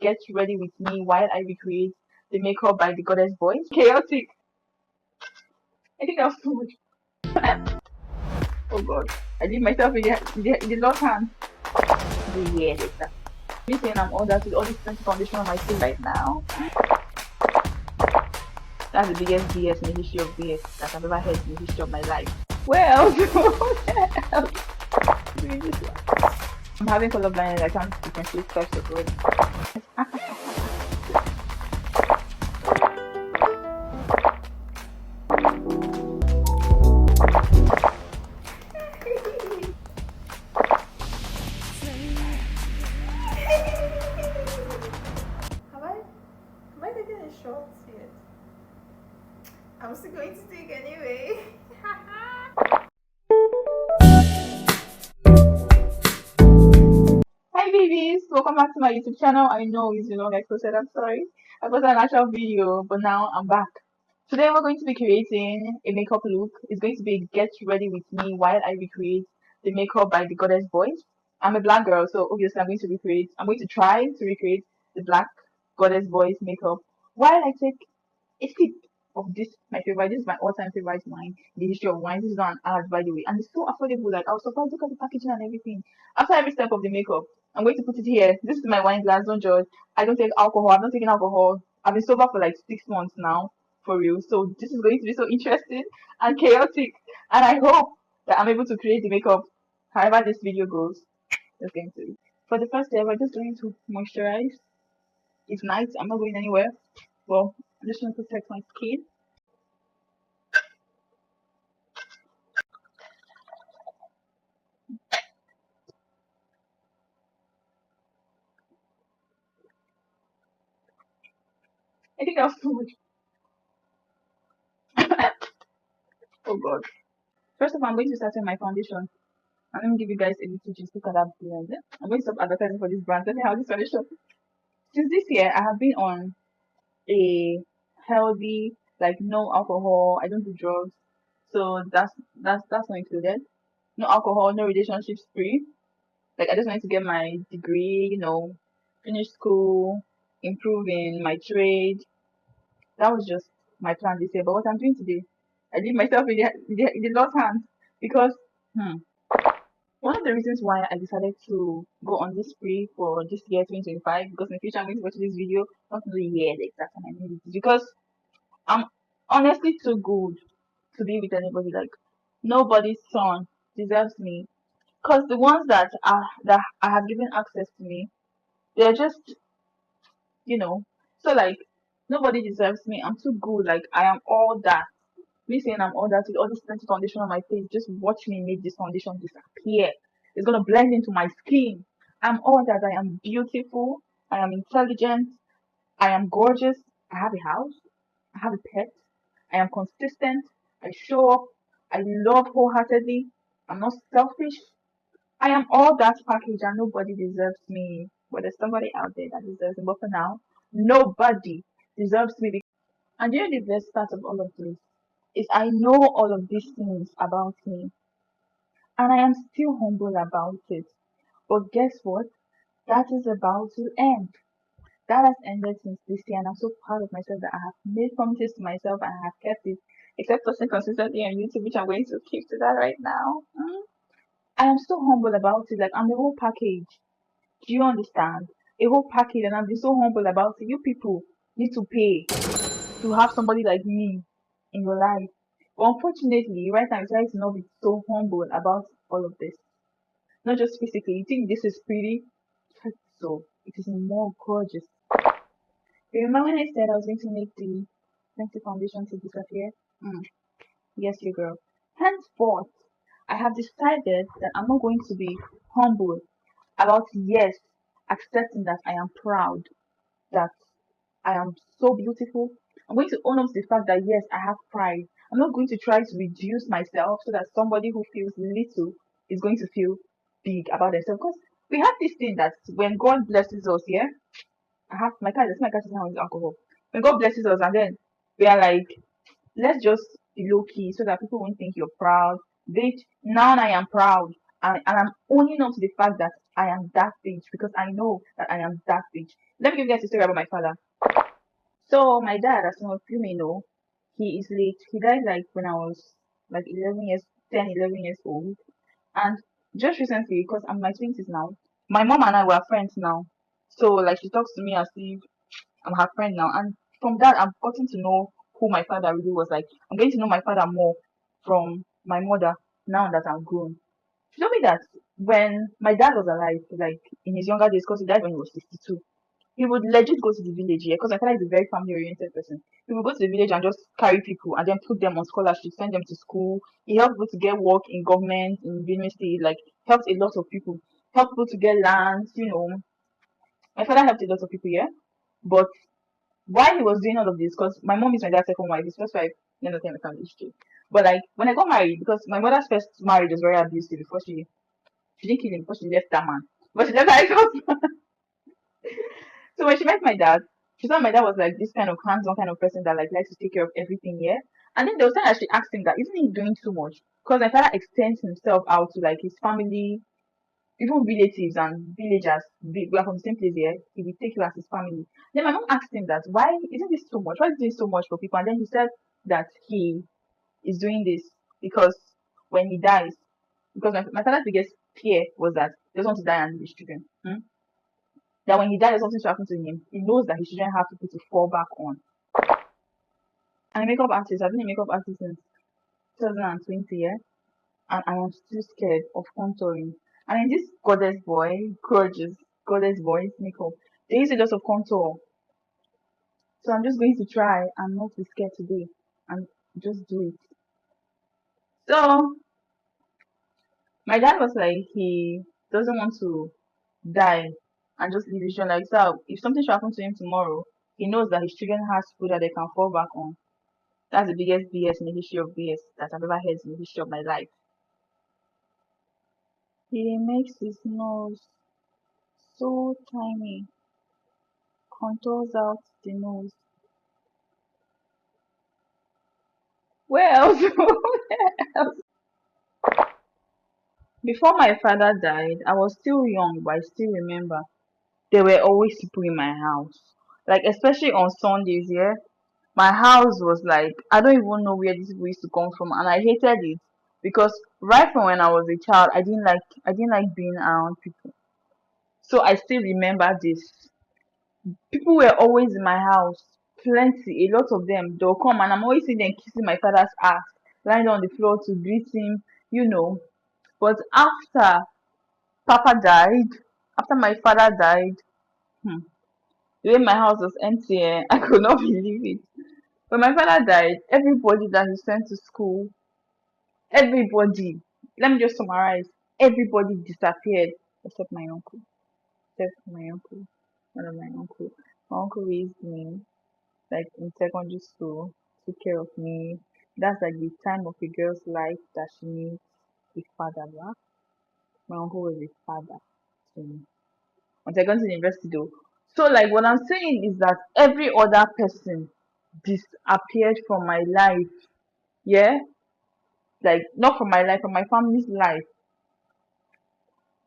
get ready with me while I recreate the makeup by the goddess voice. Chaotic. I think that was too much. Oh god. I leave myself in the Lord's hands. Yeah, later. Me saying I'm all that with all this plenty foundation on my skin right now. That's the biggest BS in the history of BS that I've ever heard in the history of my life. Well, what else? Doing this one. I'm having color blindness. I can't differentiate types of words. Am I taking a shot yet? I'm still going to take anyway. Hi babies, welcome back to my YouTube channel. I know it's been long I posted, I'm sorry. I posted an actual video, but now I'm back. Today we're going to be creating a makeup look. It's going to be a get ready with me while I recreate the makeup by the goddess voice. I'm a black girl, so obviously I'm going to try to recreate the black goddess voice makeup while I take a sip of this, my favorite. This is my all-time favorite wine in the history of wine. This is not an ad, by the way, and it's so affordable. Like I was surprised. Look at the packaging and everything. After every step of the makeup, I'm going to put it here. This is my wine glass. Don't judge. I don't take alcohol. I'm not taking alcohol. I've been sober for like 6 months now, for real. So this is going to be so interesting and chaotic, and I hope that I'm able to create the makeup however this video goes. Let's get into it. For the first step, we're just going to moisturize. It's night. I'm not going anywhere. Well, I'm just going to protect my skin. I think that was too much. Oh god. First of all, I'm going to start with my foundation. And let me give you guys a little gist. Look at that blend. I'm going to stop advertising for this brand. Let me have this foundation. Since this year, I have been on a healthy, like no alcohol. I don't do drugs, so that's not included. No alcohol, no relationships free. Like I just wanted to get my degree, finish school, improve in my trade. That was just my plan this year. But what I'm doing today, I leave myself in the Lord's hands because one of the reasons why I decided to go on this spree for this year 2025, because in the future I'm going to watch this video, not the year the exact time I made it, because I'm honestly too good to be with anybody. Like nobody's son deserves me, because the ones that I have given access to me, they're just you know. So like nobody deserves me. I'm too good. Like I am all that. Me saying I'm all that with all this plenty foundation on my face, just watch me make this foundation disappear. It's gonna blend into my skin. I'm all that. I am beautiful. I am intelligent. I am gorgeous. I have a house. I have a pet. I am consistent. I show up. I love wholeheartedly. I'm not selfish. I am all that package and nobody deserves me. But there's somebody out there that deserves me. But for now, nobody deserves me. And you know the best part of all of this is I know all of these things about me and I am still humble about it. But guess what? That is about to end. That has ended since this year and I'm so proud of myself that I have made promises to myself and I have kept it. Except for staying consistently on YouTube, which I'm going to keep to that right now. I am so humble about it. Like I'm the whole package. Do you understand? A whole package and I'm just so humble about it. You people need to pay to have somebody like me in your life. But unfortunately, right now, I decided to not be so humble about all of this. Not just physically. You think this is pretty? So it is more gorgeous. Remember when I said I was going to make the plenty foundation to disappear? Yes, you girl. Henceforth, I have decided that I'm not going to be humble about yes, accepting that I am proud, that I am so beautiful. I'm going to own up to the fact that yes, I have pride. I'm not going to try to reduce myself so that somebody who feels little is going to feel big about themselves. Because we have this thing that when God blesses us, yeah, I have my cat is now with alcohol. When God blesses us and then we are like, let's just be low key so that people won't think you're proud. Bitch, now I am proud. And I'm owning up to the fact that I am that bitch because I know that I am that bitch. Let me give you guys a story about my father. So my dad, as some of you may know, he is late. He died like when I was like 11 years, 10, 11 years old. And just recently, because I'm in my 20s now, my mom and I were friends now. So like she talks to me as if I'm her friend now. And from that, I've gotten to know who my father really was like. I'm getting to know my father more from my mother now that I'm grown. She told me that when my dad was alive, like in his younger days, because he died when he was 62, he would legit go to the village here because my father is a very family oriented person. He would go to the village and just carry people and then put them on scholarship, send them to school. He helped people to get work in government, in university, like helped a lot of people, helped people to get lands, you know. My father helped a lot of people, yeah. But while he was doing all of this, because my mom is my dad's second wife, his first wife, you know, my family history. But like when I got married, because my mother's first marriage was very abusive before she didn't kill him because she left that man. But she left her ex-husband. So when she met my dad, she thought my dad was like this kind of hands-on kind of person that like likes to take care of everything here. And then there was time that she asked him that isn't he doing too much? Because my father extends himself out to like his family, even relatives and villagers. We are from the same place here. He will take you as his family. Then my mom asked him that why isn't this too much? Why is he doing so much for people? And then he said that he is doing this because when he dies, because my father's biggest fear was that he doesn't want to die and leave his children. That when he dies, something should happen to him. He knows that he shouldn't have people to fall back on. I'm a makeup artist. I've been a makeup artist since 2020, yeah, and I am still scared of contouring. And in this gorgeous goddess boys makeup, they use a lot of contour. So I'm just going to try and not be scared today and just do it. So my dad was like, he doesn't want to die and just leave his children like so. If something should happen to him tomorrow, he knows that his children has food that they can fall back on. That's the biggest BS in the history of BS that I've ever heard in the history of my life. He makes his nose so tiny, contours out the nose. Where else? Before my father died, I was still young, but I still remember there were always people in my house. Like especially on Sundays, yeah. My house was like I don't even know where these people used to come from, and I hated it because right from when I was a child, I didn't like being around people. So I still remember this. People were always in my house, plenty, a lot of them. They'll come and I'm always seeing them kissing my father's ass, lying on the floor to greet him, you know. But after Papa died, after my father died, hmm, the way my house was empty, I could not believe it. When my father died, everybody that he sent to school, everybody, let me just summarize, everybody disappeared except my uncle. Except my uncle. One of my uncle. My uncle raised me like in secondary school, took care of me. That's like the time of a girl's life that she needs a father. Right? My uncle was a father to me. Once I got to university though. So like what I'm saying is that every other person disappeared from my life. Yeah? Like not from my life, from my family's life.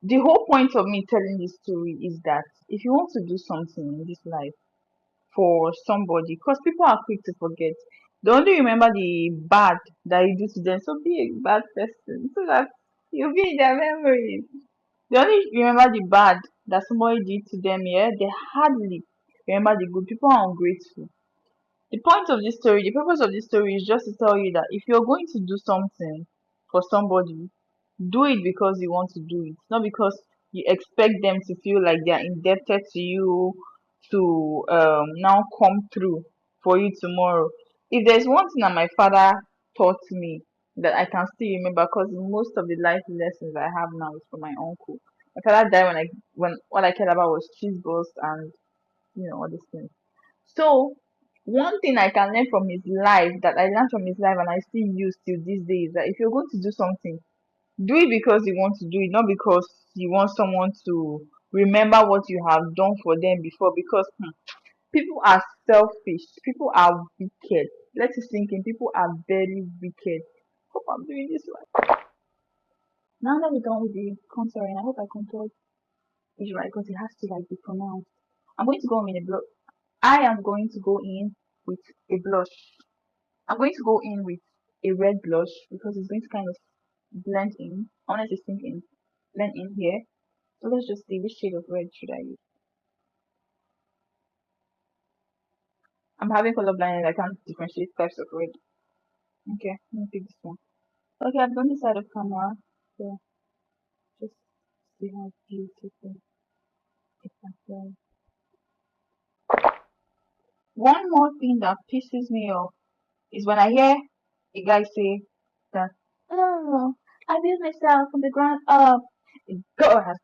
The whole point of me telling this story is that if you want to do something in this life for somebody, because people are quick to forget, they only remember the bad that you do to them. So be a bad person so that you'll be in their memories. They only remember the bad that somebody did to them, yeah. They hardly remember the good. People are ungrateful. The point of this story, the purpose of this story is just to tell you that if you're going to do something for somebody, do it because you want to do it, not because you expect them to feel like they are indebted to you to now come through for you tomorrow. If there's one thing that my father taught me that I can still remember, because most of the life lessons I have now is from my uncle. My father died when all I cared about was cheese balls and all these things. So one thing I can learn from his life that I learned from his life and I still use till this day is that if you're going to do something, do it because you want to do it, not because you want someone to remember what you have done for them before. Because people are selfish, people are wicked. Let it sink in. People are very wicked. Hope I'm doing this right. Now that we're done with the contouring, I hope I contoured Is right because it has to like be pronounced. I'm going to go in a blush. I am going to go in with a blush. I'm going to go in with a red blush because it's going to kind of blend in. I want it to sink in, blend in here. So let's just see which shade of red should I use. I'm having color blindness. I can't differentiate types of red. Okay, let me pick this one. Okay, I've gone inside of camera. So just see how beautiful it appears. One more thing that pisses me off is when I hear a guy say that, oh, I built myself from the ground up. A girl has,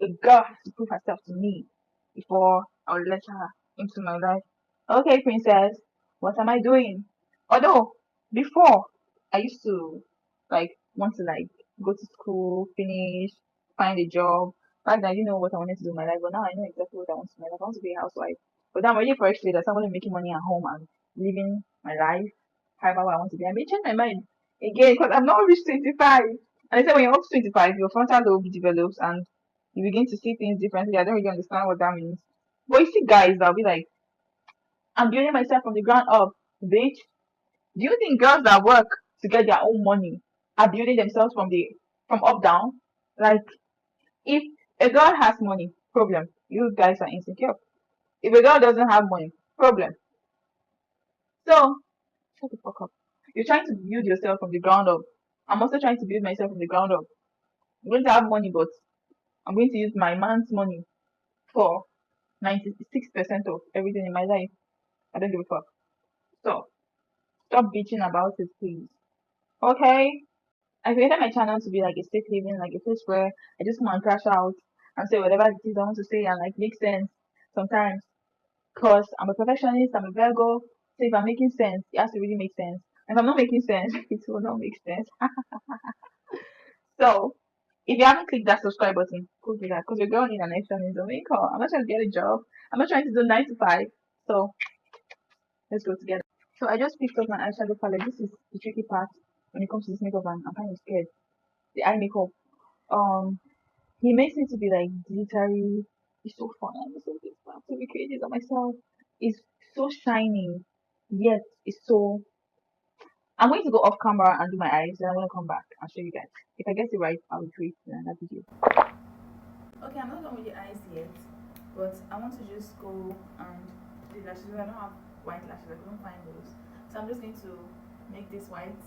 a girl has to prove herself to me before I'll let her into my life. Okay, princess, what am I doing? Although before I used to like want to like go to school, finish, find a job. Back then I didn't know what I wanted to do in my life, but now I know exactly what I want to do in my life. I want to be a housewife. But now I'm ready for actually that someone making money at home and living my life however I want to be. I may change my mind again because I'm not reached 25. And they say when you're up to 25, your frontal lobe develops and you begin to see things differently. I don't really understand what that means. But you see guys that'll be like, I'm building myself from the ground up, bitch. Do you think girls that work to get their own money are building themselves from up down? Like if a girl has money, problem. You guys are insecure. If a girl doesn't have money, problem. So shut the fuck up. You're trying to build yourself from the ground up. I'm also trying to build myself from the ground up. I'm going to have money, but I'm going to use my man's money for 96% of everything in my life. I don't give a fuck. So stop bitching about it, please. Okay? I created my channel to be like a safe haven, like a place where I just come and crash out and say whatever it is I want to say and like make sense sometimes. Because I'm a perfectionist, I'm a Virgo. So if I'm making sense, it has to really make sense. If I'm not making sense, it will not make sense. So if you haven't clicked that subscribe button, go do that because you're going in an extra means of income. I'm not trying to get a job. I'm not trying to do 9 to 5. So let's go together. So I just picked up my eyeshadow palette. This is the tricky part when it comes to this makeup, and I'm kind of scared. The eye makeup. Um, he makes it to be like glittery. It's so fun. I'm so good. I'm so creative on myself. It's so shiny, yet it's so. I'm going to go off camera and do my eyes, then I'm going to come back and show you guys. If I get it right, I'll do it in another video. Okay, I'm not done with the eyes yet, but I want to just go and do the lashes. I don't have white lashes, I couldn't find those. So I'm just going to make this white,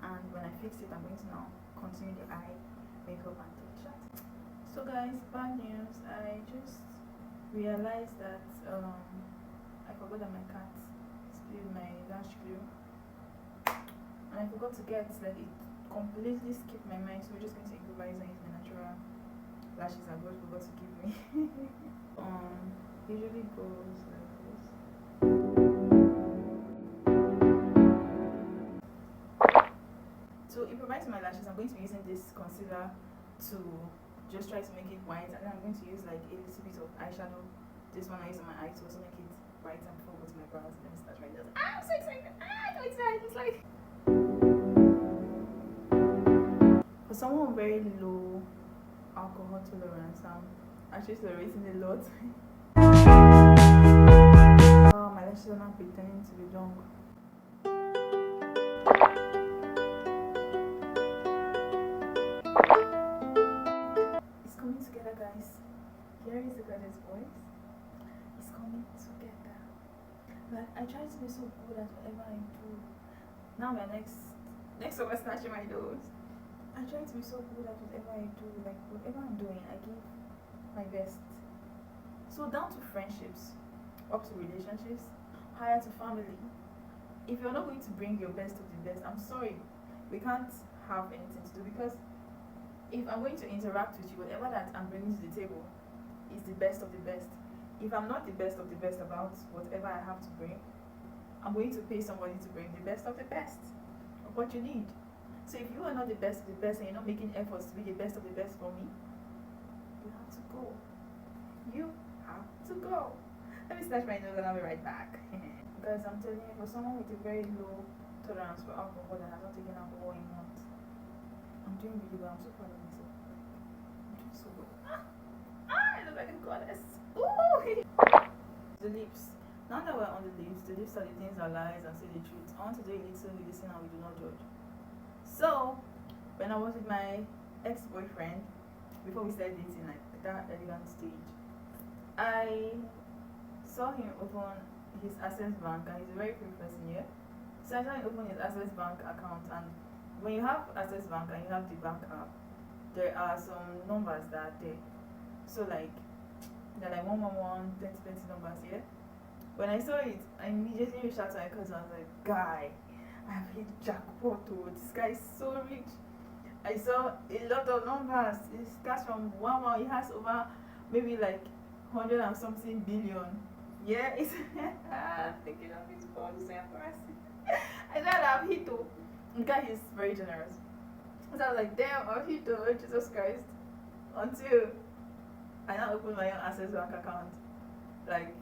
and when I fix it, I'm going to now continue the eye makeup and take a shot. So guys, bad news. I just realized that I forgot that my cat spilled my lash glue, and I forgot to get like it completely skipped my mind. So we're just going to improvise and use my natural lashes I God forgot to give me. Usually goes like this. To improvise my lashes, I'm going to be using this concealer to just try to make it white, and then I'm going to use like a little bit of eyeshadow. This one I use on my eye to also make it bright and before go to my brows. Let me start right now. I'm so excited! I'm excited! It's like for someone with very low alcohol tolerance, I'm actually tolerating a lot. Oh, my lashes are not pretending to be long. It's coming together, guys. Here is the goddess voice. It's coming together. Like I try to be so good at whatever I do. Now my next over snatching my nose. I try to be so good at whatever I do. Like whatever I'm doing, I give my best. So down to friendships, up to relationships, higher to family. If you're not going to bring your best of the best, I'm sorry, we can't have anything to do, because if I'm going to interact with you, whatever that I'm bringing to the table is the best of the best. If I'm not the best of the best about whatever I have to bring, I'm going to pay somebody to bring the best of the best of what you need. So if you are not the best of the best and you're not making efforts to be the best of the best for me, you have to go. You have to go. Let me snatch my nose and I'll be right back. Guys, I'm telling you, for someone with a very low tolerance for alcohol that has not taken alcohol in months, I'm doing really well. I'm so proud of myself. I'm doing so well. I look like a goddess. Ooh. The lips. Now that we're on the lips are the things that lies and say the truth. I want to do a little with listen and we do not judge. So, when I was with my ex-boyfriend, before we started dating, like that elegant stage, I saw him open his Access Bank, and he's a very quick person, yeah. So I saw him open his Access Bank account, and when you have Access Bank and you have the bank app, there are some numbers that are there. So like they're like 111, 20 numbers, yeah. When I saw it, I immediately reached out to my cousin. I was like, guy, I have hit jackpot. Oh, this guy is so rich. I saw a lot of numbers. It starts from 1 He has over maybe like 100 and something billion. Yeah, it's thinking of his phone, so embarrassing. I know that I've hit to. The guy is very generous. So I was like, damn, I've hit to Jesus Christ. Until I now opened my own Access Bank account. Like,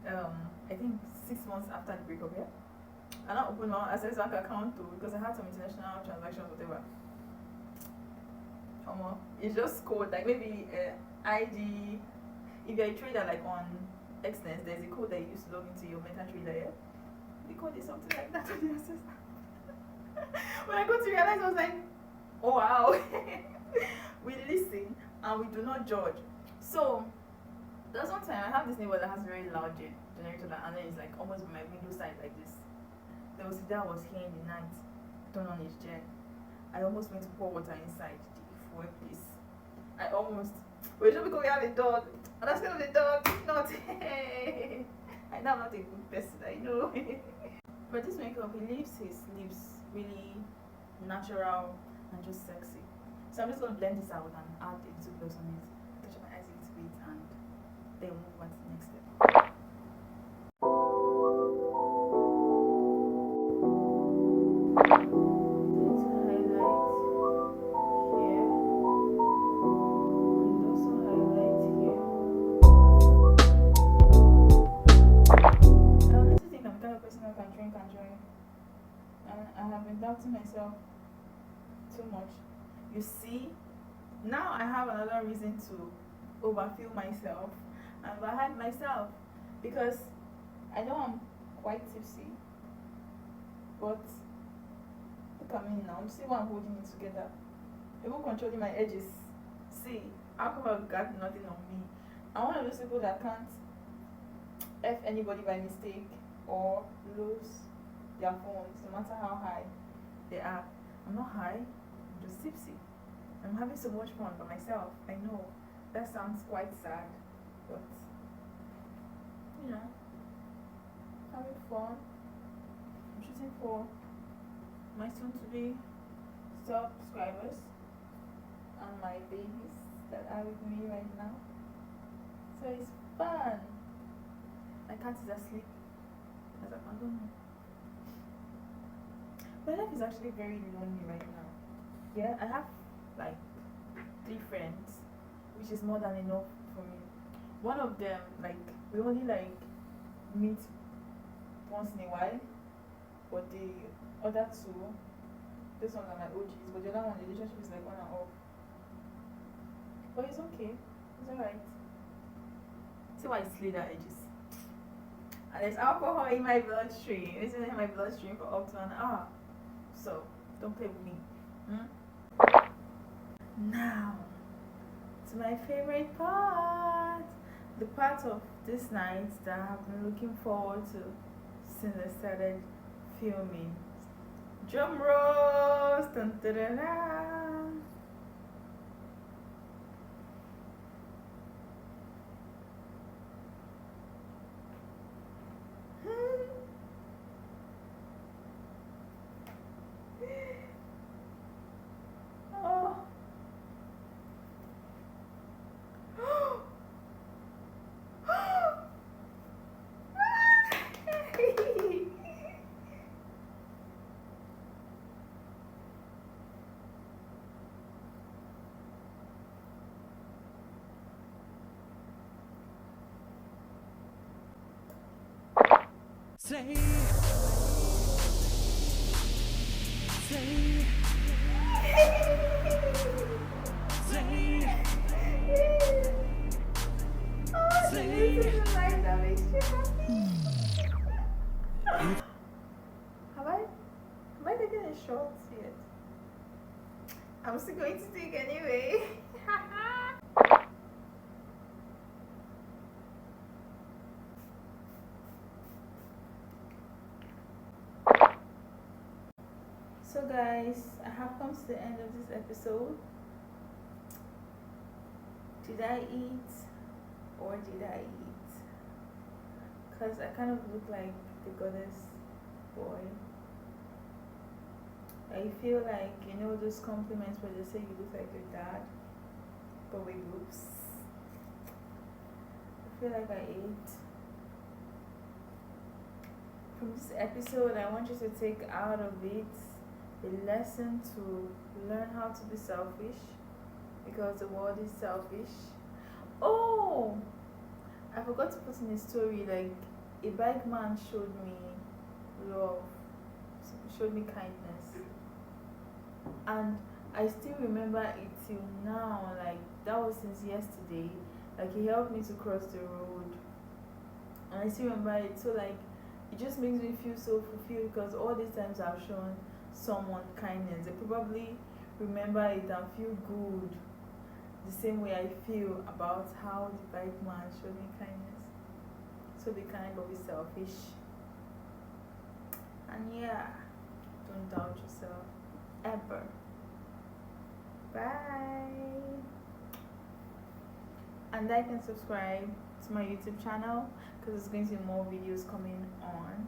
I think 6 months after the breakup, yeah. I now opened my own Access Bank account too because I had some international transactions, whatever. It's just code, like maybe ID. If you're a trader, like on Xness, there's a code that you use to log into your MetaTrader, yeah? The code is something like that on the Access Bank. When I got to realize, I was like, oh wow. We listen and we do not judge. So, there's one time I have this neighbor that has a very loud generator, and then it's like almost by my window side like this. There was a day I was here in the night, turn on his gen. I almost went to pour water inside the fuel place. I almost. Wait, just because we have a dog. And that's kind of the dog. It's not. I know I'm not a good person, I know. But this makeup, he leaves his lips really natural and just sexy. So I'm just going to blend this out and add a little gloss on it. Touch up my eyes a little bit and then move on to the next step. I have been doubting myself too much. You see, now I have another reason to overfeel myself and overhype myself because I know I'm quite tipsy, but look at me now. See why I'm holding it together. Even controlling my edges. See, alcohol got nothing on me. I'm one of those people that can't F anybody by mistake or lose their phones, no matter how high they are. I'm not high, I'm just tipsy. I'm having so much fun by myself. I know that sounds quite sad, but you know, having fun. I'm shooting for my soon to be subscribers and my babies that are with me right now. So it's fun. My cat is asleep. I don't know. My life is actually very lonely right now. Yeah, I have like 3 friends, which is more than enough for me. One of them, like, we only like meet once in a while, but the other 2, this one are my OGs, but the other one, the relationship is like on and off. But it's okay, it's alright. See why I slid that edges. And there's alcohol in my bloodstream. It's in my bloodstream for up to an hour. So, don't play with me. Now, to my favorite part. The part of this night that I've been looking forward to since I started filming. Drum rolls! Dun, dun, dun, dun. Say, say, say. I'm still going to take anyway. So guys, I have come to the end of this episode. Did I eat or did I eat? Because I kind of look like the goddess boy. I feel like, you know, those compliments where they say you look like your dad, but with boobs. I feel like I ate. From this episode, I want you to take out of it a lesson to learn how to be selfish, because the world is selfish. Oh, I forgot to put in a story, like a bike man showed me love, showed me kindness, and I still remember it till now. Like that was since yesterday. Like he helped me to cross the road, and I still remember it. So like it just makes me feel so fulfilled, because all these times I've shown someone kindness, they probably remember it and feel good the same way I feel about how the bike man showed me kindness. So be kind but be selfish. And yeah, don't doubt yourself ever. Bye. And like and subscribe to my YouTube channel, because there's going to be more videos coming on.